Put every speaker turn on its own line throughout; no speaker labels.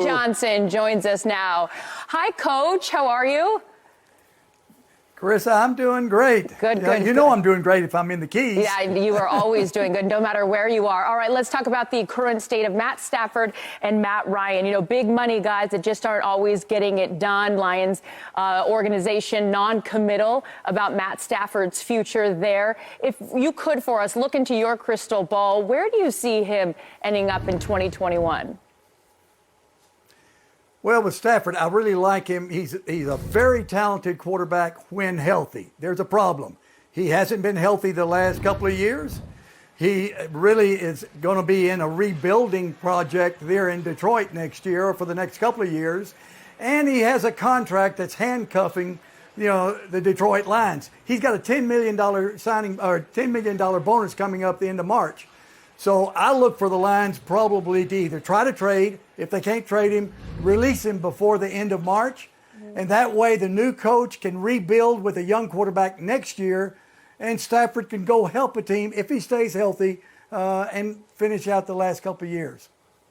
Johnson joins us now. Hi, Coach. How are you?
Carissa, I'm doing great.
Good.
You know I'm doing great if I'm in the Keys.
Yeah, you are always doing good, no matter where you are. All right, let's talk about the current state of Matt Stafford and Matt Ryan. You know, big money guys that just aren't always getting it done. Lions organization non-committal about Matt Stafford's future there. If you could, for us, look into your crystal ball, where do you see him ending up in 2021?
Well, with Stafford, I really like him. He's a very talented quarterback when healthy. There's a problem. He hasn't been healthy the last couple of years. He really is going to be in a rebuilding project there in Detroit next year or for the next couple of years. And he has a contract that's handcuffing, the Detroit Lions. He's got a $10 million signing or $10 million bonus coming up the end of March. So I look for the Lions probably to either try to trade, if they can't trade him, release him before the end of March. And that way the new coach can rebuild with a young quarterback next year, and Stafford can go help a team if he stays healthy and finish out the last couple of years.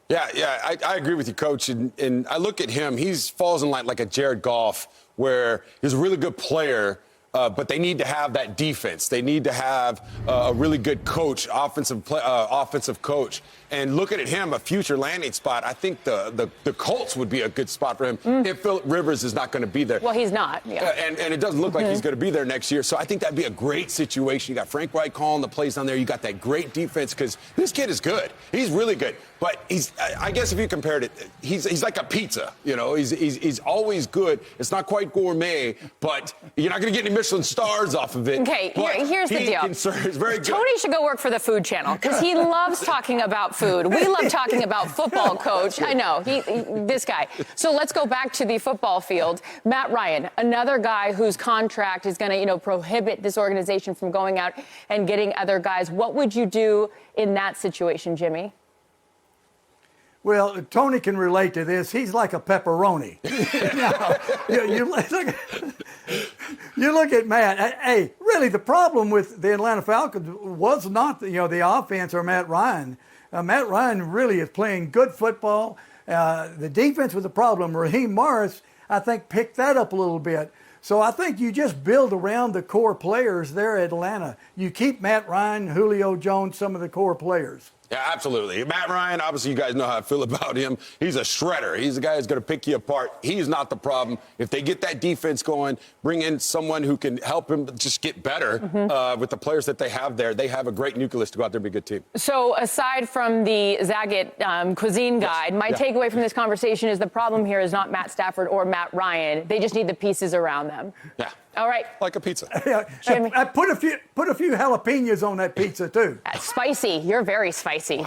Yeah, I agree with you, Coach. And I look at him, he falls in like a Jared Goff, where he's a really good player, but they need to have that defense. They need to have a really good coach, offensive coach. And looking at him, a future landing spot, I think the Colts would be a good spot for him if Phillip Rivers is not going to be there.
Well, he's not. Yeah.
And it doesn't look like he's going to be there next year. So I think that'd be a great situation. You got Frank Reich calling the plays down there. You got that great defense because this kid is good. He's really good. But I guess if you compared it, he's like a pizza. He's always good. It's not quite gourmet, but you're not going to get any Michelin stars off of it.
Okay, here's the deal.
It's very good.
Tony should go work for the Food Channel because he loves talking about food. We love talking about football, Coach. I know, this guy. So let's go back to the football field. Matt Ryan, another guy whose contract is going to, prohibit this organization from going out and getting other guys. What would you do in that situation, Jimmy?
Well, Tony can relate to this. He's like a pepperoni. You look at Matt. Hey, really, the problem with the Atlanta Falcons was not the offense or Matt Ryan. Matt Ryan really is playing good football. The defense was a problem. Raheem Morris, I think, picked that up a little bit. So I think you just build around the core players there at Atlanta. You keep Matt Ryan, Julio Jones, some of the core players.
Yeah, absolutely. Matt Ryan, obviously you guys know how I feel about him. He's a shredder. He's the guy who's going to pick you apart. He's not the problem. If they get that defense going, bring in someone who can help him just get better with the players that they have there. They have a great nucleus to go out there and be a good team. So
aside from the Zagat cuisine guide, my takeaway from this conversation is the problem here is not Matt Stafford or Matt Ryan. They just need the pieces around them.
Yeah.
All right.
Like a pizza.
I put a few jalapenos on that pizza, too.
Spicy. You're very spicy.